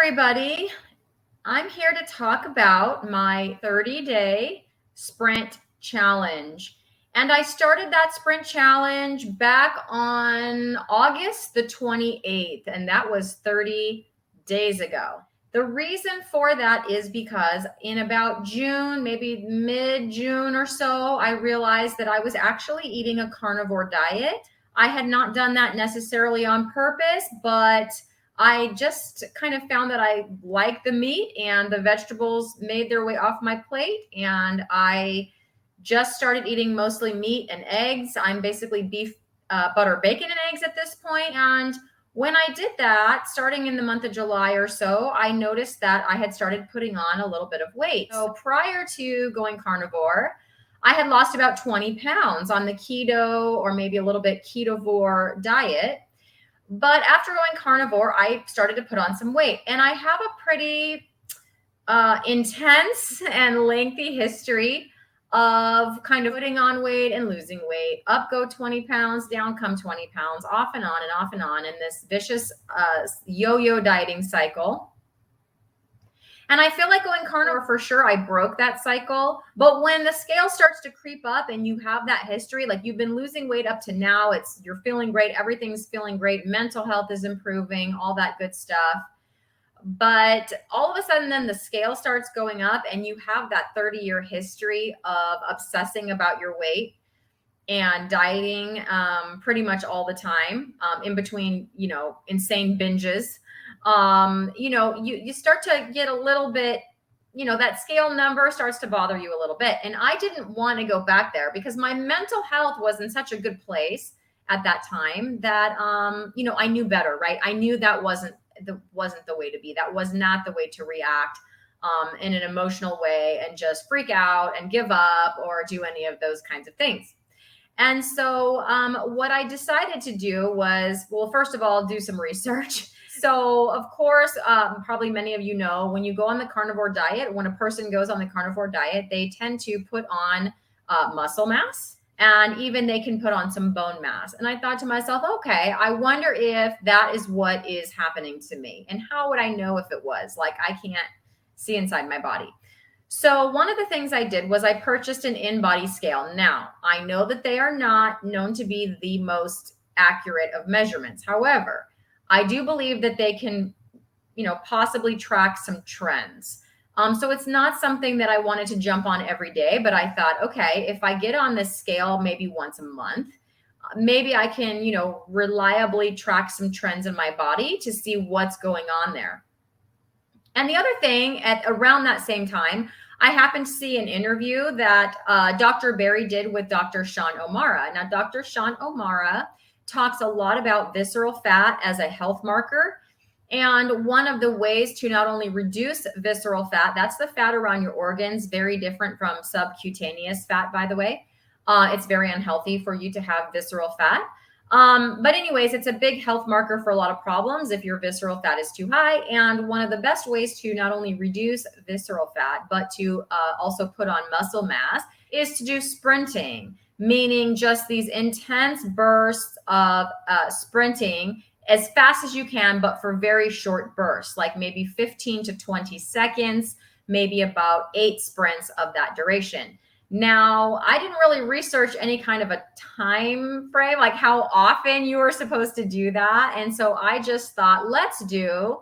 everybody. I'm here to talk about my 30-day sprint challenge. And I started that sprint challenge back on August the 28th, and that was 30 days ago. The reason for that is because in about June, maybe mid-June or so, I realized that I was actually eating a carnivore diet. I had not done that necessarily on purpose, but I just kind of found that I liked the meat and the vegetables made their way off my plate. And I just started eating mostly meat and eggs. I'm basically beef, butter, bacon, and eggs at this point. And when I did that, starting in the month of July or so, I noticed that I had started putting on a little bit of weight. So prior to going carnivore, I had lost about 20 pounds on the keto or maybe a little bit ketovore diet. But after going carnivore, I started to put on some weight. And I have a pretty intense and lengthy history of kind of putting on weight and losing weight. Up go 20 pounds, down come 20 pounds, off and on and off and on in this vicious yo-yo dieting cycle. And I feel like going carnivore, for sure, I broke that cycle. But when the scale starts to creep up and you have that history, like you've been losing weight up to now, you're feeling great. Everything's feeling great. Mental health is improving, all that good stuff. But all of a sudden, then the scale starts going up and you have that 30-year history of obsessing about your weight and dieting pretty much all the time in between, insane binges. You start to get a little bit, that scale number starts to bother you a little bit. And I didn't want to go back there because my mental health was in such a good place at that time that, I knew better, right? I knew that wasn't the way to be. That was not the way to react in an emotional way and just freak out and give up or do any of those kinds of things. And so what I decided to do was, well, first of all, do some research. So, of course, probably many of you know, when you go on the carnivore diet, when a person goes on the carnivore diet, they tend to put on muscle mass and even they can put on some bone mass. And I thought to myself, okay, I wonder if that is what is happening to me. And how would I know if it was? Like, I can't see inside my body. So one of the things I did was I purchased an InBody scale. Now, I know that they are not known to be the most accurate of measurements. However, I do believe that they can, possibly track some trends. So it's not something that I wanted to jump on every day, but I thought, okay, if I get on this scale maybe once a month, maybe I can, reliably track some trends in my body to see what's going on there. And the other thing, at around that same time, I happened to see an interview that Dr. Barry did with Dr. Sean O'Mara. Now, Dr. Sean O'Mara talks a lot about visceral fat as a health marker. And one of the ways to not only reduce visceral fat, that's the fat around your organs, very different from subcutaneous fat, by the way. It's very unhealthy for you to have visceral fat. But anyways, it's a big health marker for a lot of problems if your visceral fat is too high. And one of the best ways to not only reduce visceral fat, but to also put on muscle mass is to do sprinting, meaning just these intense bursts of sprinting as fast as you can, but for very short bursts, like maybe 15 to 20 seconds, maybe about 8 sprints of that duration. Now, I didn't really research any kind of a time frame, like how often you were supposed to do that. And so I just thought, let's do,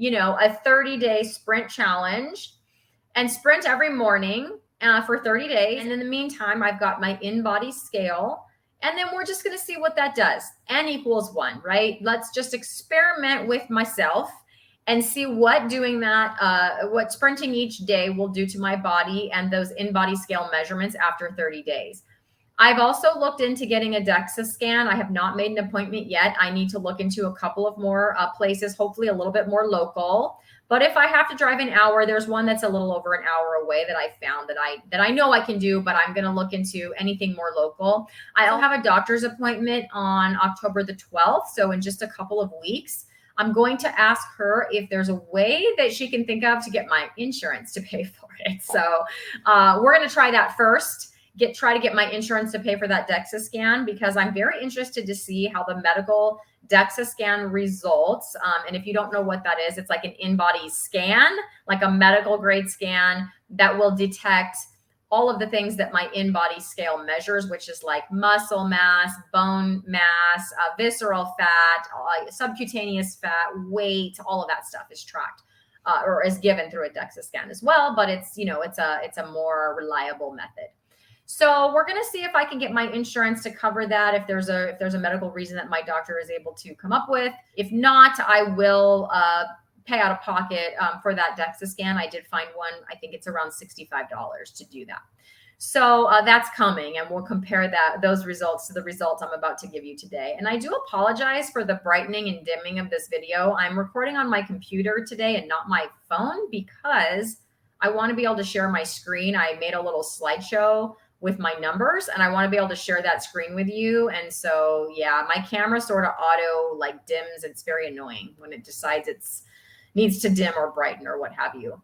a 30-day sprint challenge and sprint every morning for 30 days. And in the meantime, I've got my InBody scale. And then we're just going to see what that does. N equals 1, right? Let's just experiment with myself and see what doing that, what sprinting each day will do to my body and those InBody scale measurements after 30 days. I've also looked into getting a DEXA scan. I have not made an appointment yet. I need to look into a couple of more places, hopefully a little bit more local. But if I have to drive an hour, there's one that's a little over an hour away that I found that I know I can do, but I'm going to look into anything more local. I'll have a doctor's appointment on October the 12th. So in just a couple of weeks, I'm going to ask her if there's a way that she can think of to get my insurance to pay for it. So we're going to try that first. Try to get my insurance to pay for that DEXA scan because I'm very interested to see how the medical DEXA scan results. And if you don't know what that is, it's like an InBody scan, like a medical grade scan that will detect all of the things that my InBody scale measures, which is like muscle mass, bone mass, visceral fat, subcutaneous fat, weight, all of that stuff is tracked. Or is given through a DEXA scan as well, but it's, it's a more reliable method. So we're going to see if I can get my insurance to cover that. If there's a medical reason that my doctor is able to come up with. If not, I will pay out of pocket for that DEXA scan. I did find one. I think it's around $65 to do that. So that's coming, and we'll compare those results to the results I'm about to give you today. And I do apologize for the brightening and dimming of this video. I'm recording on my computer today and not my phone because I want to be able to share my screen. I made a little slideshow with my numbers, and I want to be able to share that screen with you. And so, yeah, my camera sort of auto like dims. It's very annoying when it decides it's needs to dim or brighten or what have you.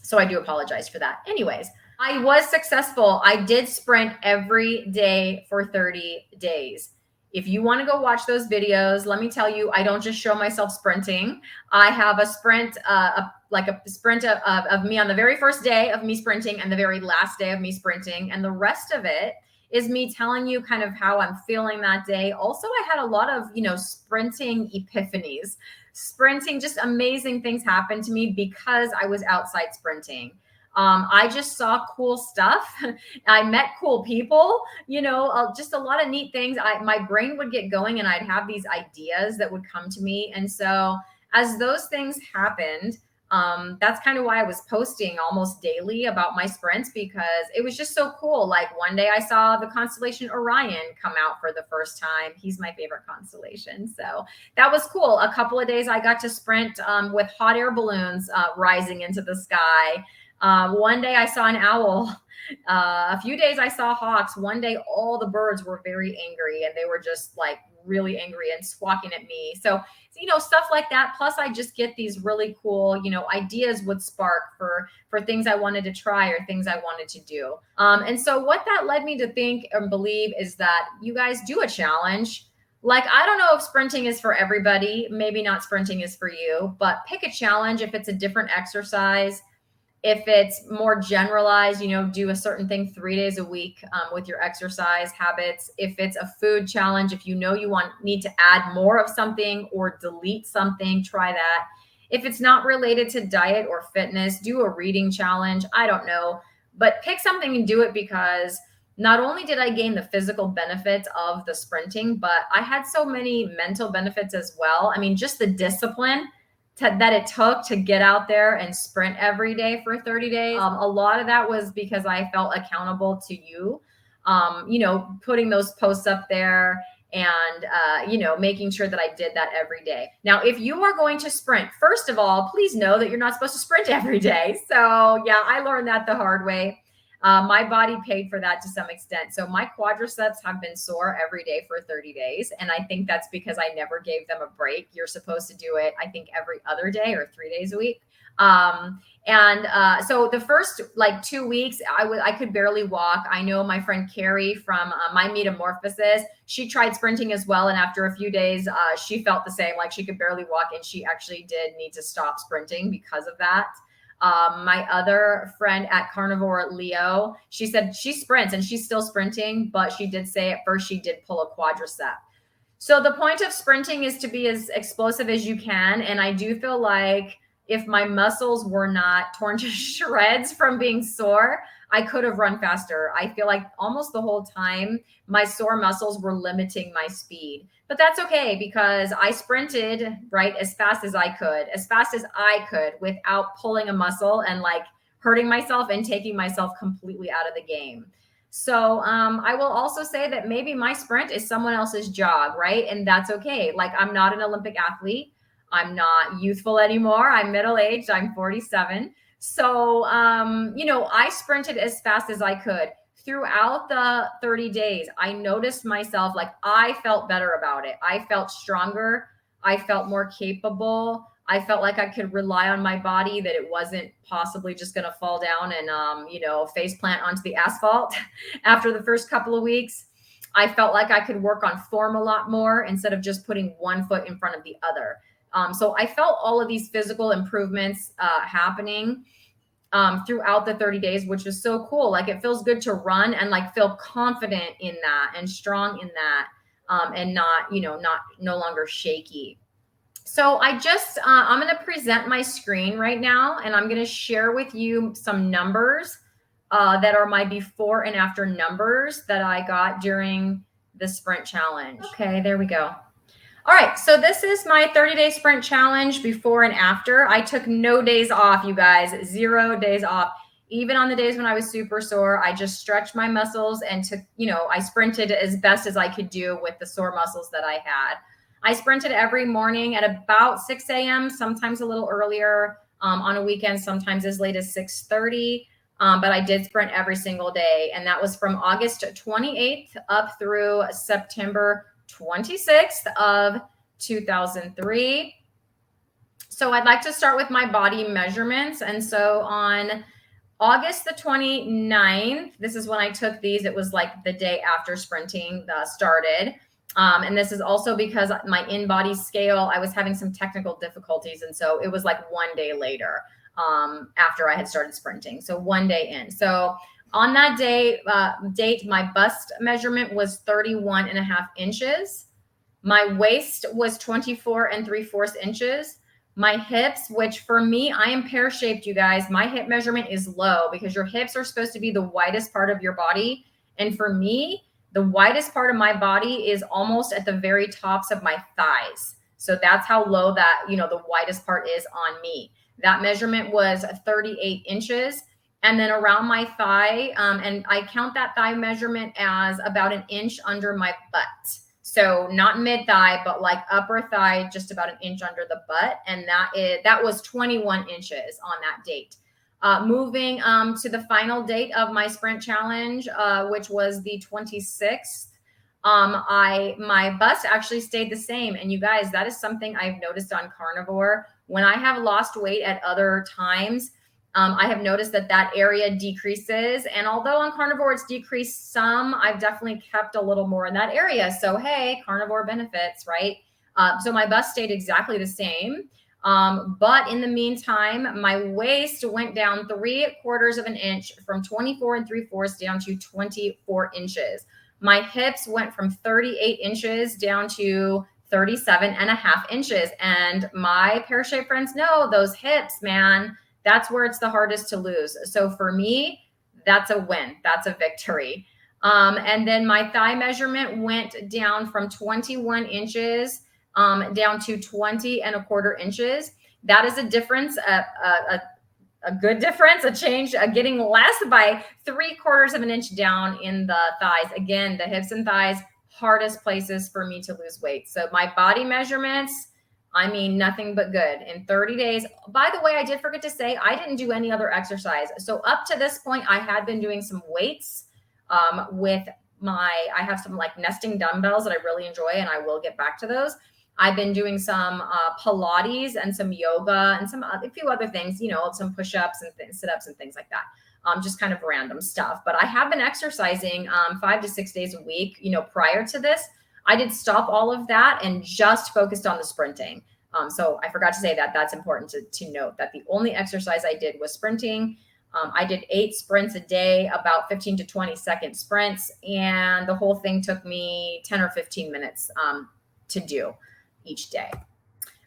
So I do apologize for that. Anyways, I was successful. I did sprint every day for 30 days. If you want to go watch those videos, let me tell you, I don't just show myself sprinting. I have a sprint, like a sprint of me on the very first day of me sprinting and the very last day of me sprinting. And the rest of it is me telling you kind of how I'm feeling that day. Also, I had a lot of, sprinting epiphanies, sprinting, just amazing things happened to me because I was outside sprinting. I just saw cool stuff. I met cool people, just a lot of neat things. My brain would get going and I'd have these ideas that would come to me. And so as those things happened, that's kind of why I was posting almost daily about my sprints, because it was just so cool. Like one day I saw the constellation Orion come out for the first time. He's my favorite constellation. So that was cool. A couple of days I got to sprint with hot air balloons rising into the sky. One day I saw an owl. A few days I saw hawks. One day all the birds were very angry and they were just like really angry and squawking at me. So, stuff like that. Plus I just get these really cool, ideas would spark for things I wanted to try or things I wanted to do. And so what that led me to think and believe is that you guys do a challenge. Like, I don't know if sprinting is for everybody. Maybe not sprinting is for you, but pick a challenge. If it's a different exercise, if it's more generalized, do a certain thing 3 days a week with your exercise habits. If it's a food challenge, if you need to add more of something or delete something, try that. If it's not related to diet or fitness, do a reading challenge. I don't know, but pick something and do it, because not only did I gain the physical benefits of the sprinting, but I had so many mental benefits as well. I mean, just the discipline that it took to get out there and sprint every day for 30 days. A lot of that was because I felt accountable to you, putting those posts up there and, making sure that I did that every day. Now, if you are going to sprint, first of all, please know that you're not supposed to sprint every day. So yeah, I learned that the hard way. My body paid for that to some extent. So my quadriceps have been sore every day for 30 days. And I think that's because I never gave them a break. You're supposed to do it, I think, every other day or 3 days a week. So the first 2 weeks, I could barely walk. I know my friend Carrie from My Metamorphosis, she tried sprinting as well. And after a few days, she felt the same, like she could barely walk. And she actually did need to stop sprinting because of that. My other friend at Carnivore, Leo, she said she sprints and she's still sprinting, but she did say at first she did pull a quadricep. So the point of sprinting is to be as explosive as you can. And I do feel like if my muscles were not torn to shreds from being sore, I could have run faster. I feel like almost the whole time my sore muscles were limiting my speed. But that's okay, because I sprinted as fast as I could without pulling a muscle and hurting myself and taking myself completely out of the game. So I will also say that maybe my sprint is someone else's jog, right? And that's okay. I'm not an Olympic athlete. I'm not youthful anymore. I'm middle-aged. I'm 47. So, I sprinted as fast as I could. Throughout the 30 days, I noticed myself, I felt better about it. I felt stronger. I felt more capable. I felt like I could rely on my body, that it wasn't possibly just going to fall down and, face plant onto the asphalt after the first couple of weeks. I felt like I could work on form a lot more instead of just putting one foot in front of the other. So I felt all of these physical improvements happening throughout the 30 days, which was so cool. Like it feels good to run and like feel confident in that and strong in that, and not, no longer shaky. So I'm going to present my screen right now, and I'm going to share with you some numbers that are my before and after numbers that I got during the sprint challenge. Okay, there we go. All right, so this is my 30-day sprint challenge before and after. I took no days off, you guys, 0 days off. Even on the days when I was super sore, I just stretched my muscles and took, I sprinted as best as I could do with the sore muscles that I had. I sprinted every morning at about 6 a.m., sometimes a little earlier, on a weekend, sometimes as late as 6:30. But I did sprint every single day. And that was from August 28th up through September 26th of 2003. So I'd like to start with my body measurements. And so on August the 29th, this is when I took these. It was like the day after sprinting started. And this is also because my InBody scale, I was having some technical difficulties. And so it was like 1 day later after I had started sprinting. So 1 day in. So on that date, my bust measurement was 31.5 inches. My waist was 24 3/4 inches. My hips, which for me, I am pear-shaped, you guys. My hip measurement is low because your hips are supposed to be the widest part of your body. And for me, the widest part of my body is almost at the very tops of my thighs. So that's how low that, the widest part is on me. That measurement was 38 inches. And then around my thigh, and I count that thigh measurement as about 1 inch under my butt. So not mid thigh, but like upper thigh, just about 1 inch under the butt. And that was 21 inches on that date. Moving to the final date of my sprint challenge, which was the 26th, my bust actually stayed the same. And you guys, that is something I've noticed on carnivore. When I have lost weight at other times, I have noticed that area decreases. And although on carnivore it's decreased some, I've definitely kept a little more in that area. So, hey, carnivore benefits, right? So my bust stayed exactly the same. But in the meantime, my waist went down 3/4 of an inch from 24 3/4 down to 24 inches. My hips went from 38 inches down to 37.5 inches. And my pear-shaped friends know those hips, man, that's where it's the hardest to lose. So for me, that's a win. That's a victory. And then my thigh measurement went down from 21 inches down to 20.25 inches. That is a difference, a good difference, a change, getting less by 3/4 of an inch down in the thighs. Again, the hips and thighs, hardest places for me to lose weight. So my body measurements, I mean, nothing but good in 30 days. By the way, I did forget to say, I didn't do any other exercise. So up to this point, I had been doing some weights I have some like nesting dumbbells that I really enjoy, and I will get back to those. I've been doing some Pilates and some yoga and a few other things, some push-ups and sit-ups and things like that. Just kind of random stuff. But I have been exercising 5 to 6 days a week, prior to this. I did stop all of that and just focused on the sprinting. So I forgot to say that. That's important to note that the only exercise I did was sprinting. I did 8 sprints a day, about 15 to 20-second sprints. And the whole thing took me 10 or 15 minutes to do each day.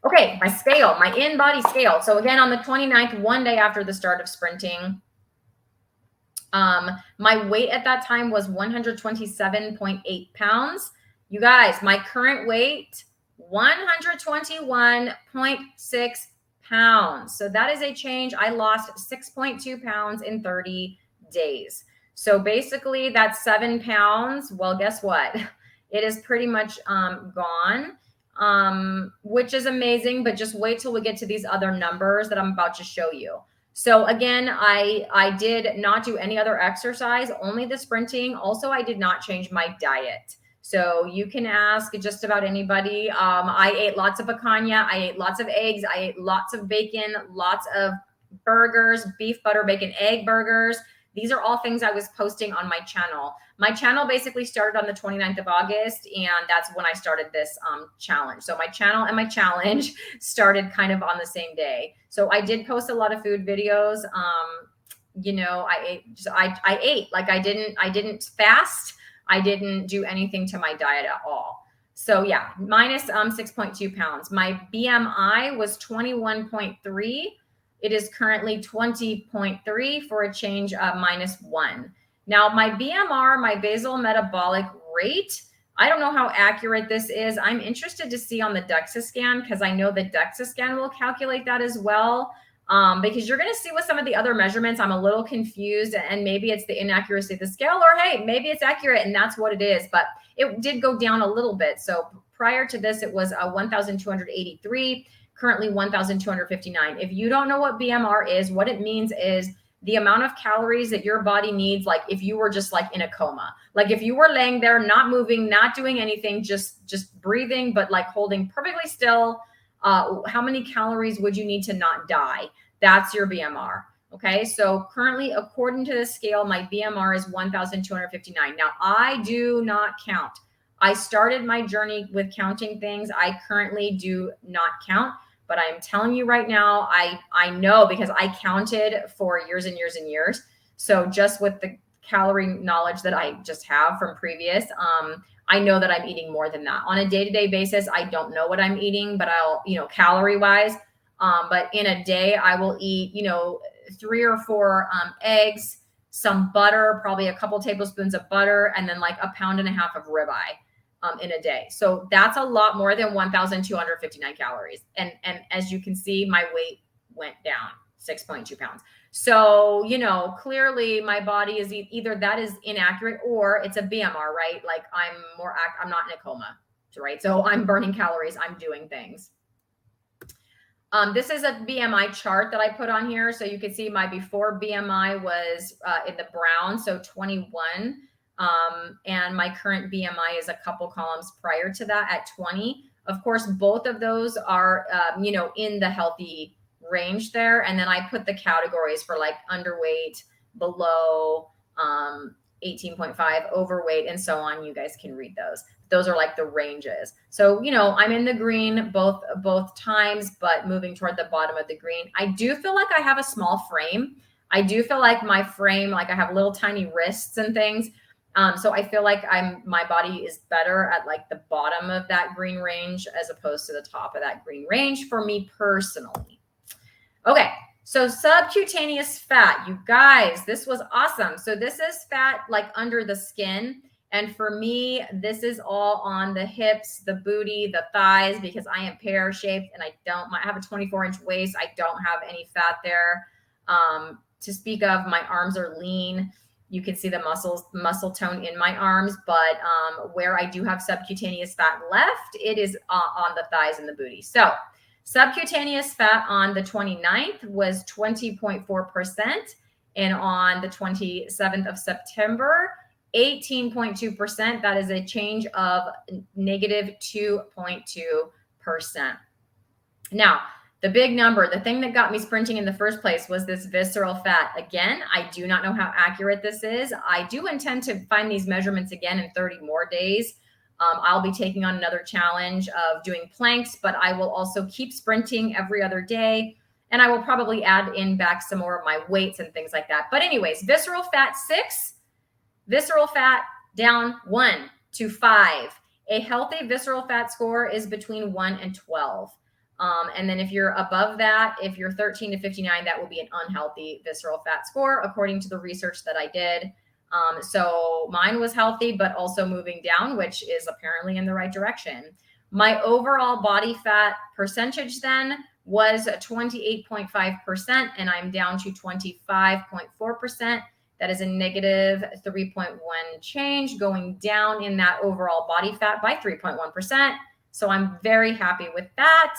Okay, my scale, my InBody scale. So again, on the 29th, 1 day after the start of sprinting, my weight at that time was 127.8 pounds. You guys, my current weight, 121.6 pounds. So that is a change. I lost 6.2 pounds in 30 days. So basically that's 7 pounds. Well, guess what? It is pretty much gone, which is amazing, but just wait till we get to these other numbers that I'm about to show you. So again, I did not do any other exercise, only the sprinting. Also, I did not change my diet. So you can ask just about anybody. I ate lots of picanha. I ate lots of eggs. I ate lots of bacon, lots of burgers, beef, butter, bacon, egg burgers, These are all things I was posting on my channel. My channel basically started on the 29th of August, and that's when I started this challenge. So my channel and my challenge started kind of on the same day. So I did post a lot of food videos. You know, I ate like I didn't fast. I didn't do anything to my diet at all. So yeah, minus 6.2 pounds. My BMI was 21.3. It is currently 20.3 for a change of -1. Now my BMR, my basal metabolic rate, I don't know how accurate this is. I'm interested to see on the DEXA scan because I know the DEXA scan will calculate that as well. Because you're going to see with some of the other measurements, I'm a little confused, and maybe it's the inaccuracy of the scale, or hey, maybe it's accurate and that's what it is. But it did go down a little bit. So prior to this, it was 1,283, currently 1,259. If you don't know what BMR is, what it means is the amount of calories that your body needs, like if you were just like in a coma, like if you were laying there, not moving, not doing anything, just breathing, but like holding perfectly still, how many calories would you need to not die? That's your BMR. Okay. So currently, according to the scale, my BMR is 1,259. Now I do not count. I started my journey with counting things. I currently do not count, but I'm telling you right now, I know because I counted for years and years and years. So just with the calorie knowledge that I just have from previous, I know that I'm eating more than that on a day-to-day basis. I don't know what I'm eating, but I'll, calorie wise, but in a day I will eat, 3 or 4 eggs, some butter, probably a couple tablespoons of butter, and then like 1.5 pounds of ribeye in a day. So that's a lot more than 1,259 calories. And as you can see, my weight went down 6.2 pounds. So, clearly my body is either that is inaccurate or it's a BMR, right? Like I'm not in a coma, right? So I'm burning calories. I'm doing things. This is a BMI chart that I put on here. So you can see my before BMI was in the brown, so 21. And my current BMI is a couple columns prior to that at 20. Of course, both of those are, in the healthy range there. And then I put the categories for like underweight, below 18.5, overweight, and so on. You guys can read those. Those are like the ranges. So, I'm in the green both times, but moving toward the bottom of the green. I do feel like I have a small frame. I do feel like my frame, like I have little tiny wrists and things. So I feel like my body is better at like the bottom of that green range as opposed to the top of that green range for me personally. Okay. So subcutaneous fat, you guys, this was awesome. So this is fat like under the skin. And for me, this is all on the hips, the booty, the thighs, because I am pear shaped and I have a 24-inch waist. I don't have any fat there. To speak of, my arms are lean. You can see the muscle tone in my arms, but where I do have subcutaneous fat left, it is on the thighs and the booty. So subcutaneous fat on the 29th was 20.4%. And on the 27th of September, 18.2%. That is a change of negative 2.2%. Now, the big number, the thing that got me sprinting in the first place was this visceral fat. Again, I do not know how accurate this is. I do intend to find these measurements again in 30 more days. I'll be taking on another challenge of doing planks, but I will also keep sprinting every other day. And I will probably add in back some more of my weights and things like that. But anyways, visceral fat 6, visceral fat down 1 to 5. A healthy visceral fat score is between 1 and 12. And then if you're above that, if you're 13 to 59, that will be an unhealthy visceral fat score, according to the research that I did. So mine was healthy, but also moving down, which is apparently in the right direction. My overall body fat percentage then was 28.5%, and I'm down to 25.4%. That is a negative 3.1 change, going down in that overall body fat by 3.1%. So I'm very happy with that.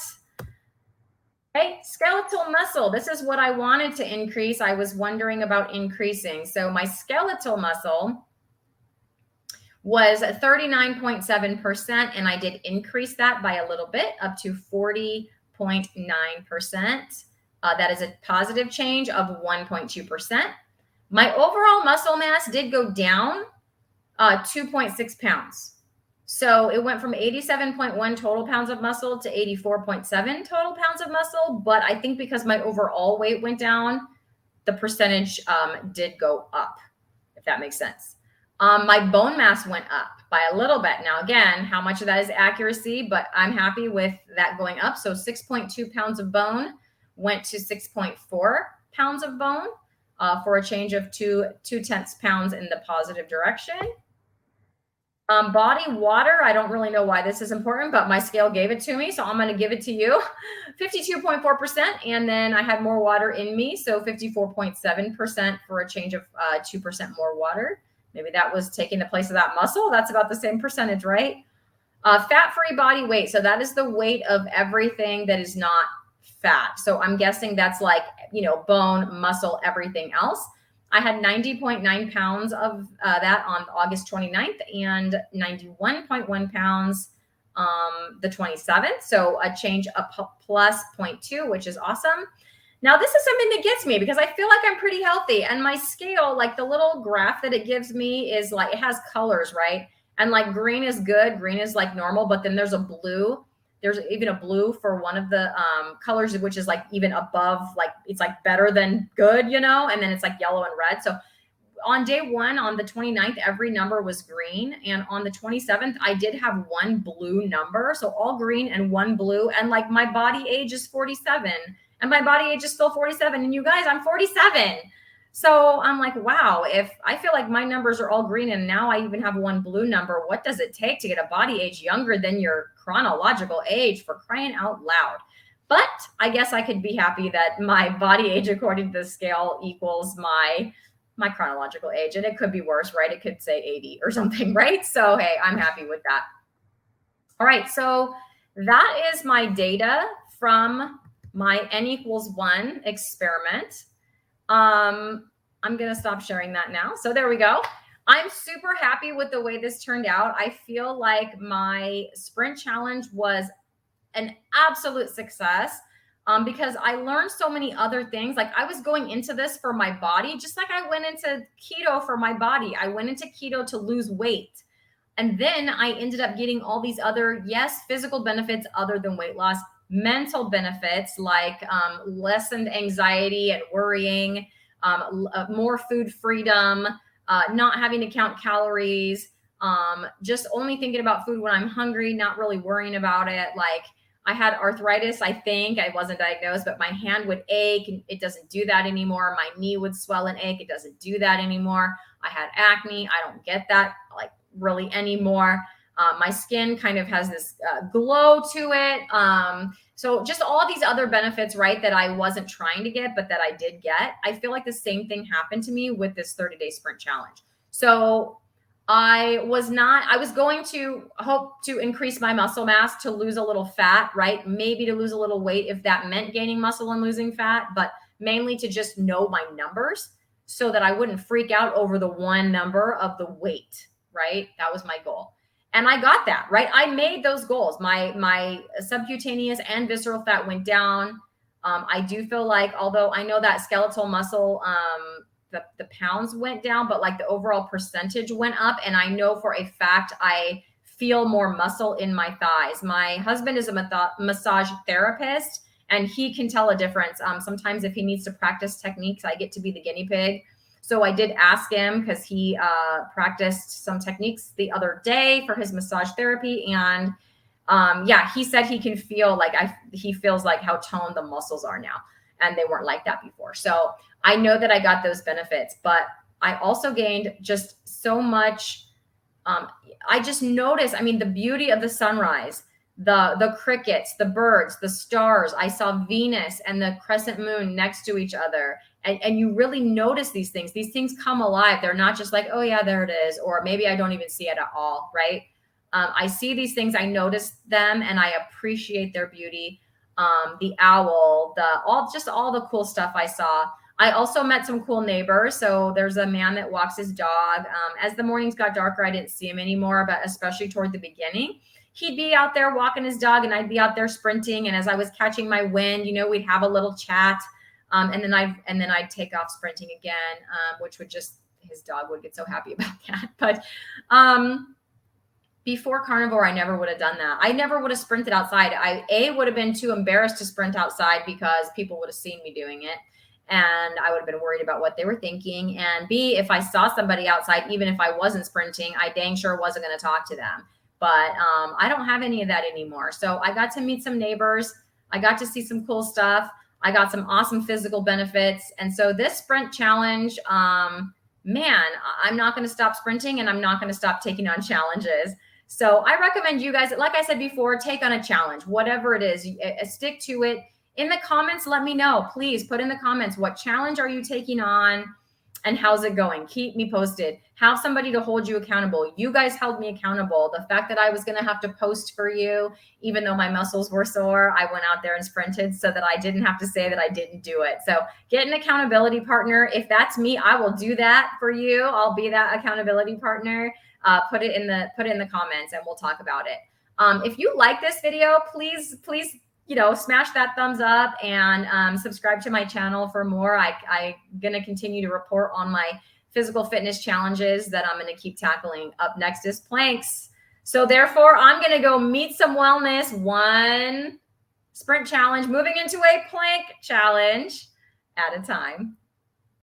Okay, skeletal muscle. This is what I wanted to increase. I was wondering about increasing. So my skeletal muscle was 39.7%, and I did increase that by a little bit up to 40.9%. That is a positive change of 1.2%. My overall muscle mass did go down 2.6 pounds. So it went from 87.1 total pounds of muscle to 84.7 total pounds of muscle. But I think because my overall weight went down, the percentage did go up, if that makes sense. My bone mass went up by a little bit. Now, again, how much of that is accuracy, but I'm happy with that going up. So 6.2 pounds of bone went to 6.4 pounds of bone for a change of 2/10 pounds in the positive direction. Body water, I don't really know why this is important, but my scale gave it to me, so I'm going to give it to you. 52.4%, and then I had more water in me, so 54.7% for a change of 2% more water. Maybe that was taking the place of that muscle. That's about the same percentage, right? Fat-free body weight, so that is the weight of everything that is not fat. So I'm guessing that's like, bone, muscle, everything else. I had 90.9 pounds of that on August 29th and 91.1 pounds the 27th. So a change of plus 0.2, which is awesome. Now, this is something that gets me because I feel like I'm pretty healthy. And my scale, like the little graph that it gives me is like, it has colors, right? And like green is good. Green is like normal, but then there's a blue. There's even a blue for one of the colors, which is like even above, like it's like better than good, and then it's like yellow and red. So on day one, on the 29th, every number was green. And on the 27th, I did have one blue number. So all green and one blue. And like my body age is 47 and my body age is still 47. And you guys, I'm 47. So I'm like, wow, if I feel like my numbers are all green and now I even have one blue number, what does it take to get a body age younger than your chronological age, for crying out loud? But I guess I could be happy that my body age according to the scale equals my chronological age. And it could be worse, right? It could say 80 or something, right? So, hey, I'm happy with that. All right. So that is my data from my N=1 experiment. I'm going to stop sharing that now. So there we go. I'm super happy with the way this turned out. I feel like my sprint challenge was an absolute success because I learned so many other things. Like I was going into this for my body, just like I went into keto for my body. I went into keto to lose weight. And then I ended up getting all these other, yes, physical benefits other than weight loss, mental benefits like lessened anxiety and worrying, more food freedom, not having to count calories, just only thinking about food when I'm hungry, not really worrying about it. Like I had arthritis, I think. I wasn't diagnosed, but my hand would ache. And it doesn't do that anymore. My knee would swell and ache. It doesn't do that anymore. I had acne. I don't get that like really anymore. My skin kind of has this glow to it. So just all these other benefits, right, that I wasn't trying to get, but that I did get. I feel like the same thing happened to me with this 30-day sprint challenge. So I was going to hope to increase my muscle mass to lose a little fat, right? Maybe to lose a little weight if that meant gaining muscle and losing fat, but mainly to just know my numbers so that I wouldn't freak out over the one number of the weight, right? That was my goal. And I got that, right? I made those goals. My subcutaneous and visceral fat went down. I do feel like, although I know that skeletal muscle, the pounds went down, but like the overall percentage went up. And I know for a fact, I feel more muscle in my thighs. My husband is a massage therapist and he can tell a difference. Sometimes if he needs to practice techniques, I get to be the guinea pig. So I did ask him because he practiced some techniques the other day for his massage therapy. And he said he can feel like he feels like how toned the muscles are now. And they weren't like that before. So I know that I got those benefits, but I also gained just so much. I just noticed, the beauty of the sunrise, the crickets, the birds, the stars. I saw Venus and the crescent moon next to each other. And you really notice these things. These things come alive. They're not just like, oh yeah, there it is. Or maybe I don't even see it at all, right? I see these things, I notice them, and I appreciate their beauty. The owl, all the cool stuff I saw. I also met some cool neighbors. So there's a man that walks his dog. As the mornings got darker, I didn't see him anymore, but especially toward the beginning, he'd be out there walking his dog and I'd be out there sprinting. And as I was catching my wind, we'd have a little chat. And then I'd take off sprinting again, which would just, his dog would get so happy about that. But before carnivore, I never would have done that. I never would have sprinted outside. I would have been too embarrassed to sprint outside because people would have seen me doing it. And I would have been worried about what they were thinking. And B, if I saw somebody outside, even if I wasn't sprinting, I dang sure wasn't going to talk to them. But I don't have any of that anymore. So I got to meet some neighbors. I got to see some cool stuff. I got some awesome physical benefits. And so this sprint challenge, man, I'm not going to stop sprinting, and I'm not going to stop taking on challenges. So I recommend you guys, like I said before, take on a challenge, whatever it is, stick to it. In the comments, let me know. Please put in the comments, what challenge are you taking on and how's it going? Keep me posted. Have somebody to hold you accountable. You guys held me accountable. The fact that I was going to have to post for you, even though my muscles were sore, I went out there and sprinted so that I didn't have to say that I didn't do it. So get an accountability partner. If that's me, I will do that for you. I'll be that accountability partner. Put it in the comments and we'll talk about it. If you like this video, please, smash that thumbs up and subscribe to my channel for more. I'm going to continue to report on my physical fitness challenges that I'm going to keep tackling. Up next is planks. So therefore, I'm going to go meet some wellness, one sprint challenge, moving into a plank challenge at a time.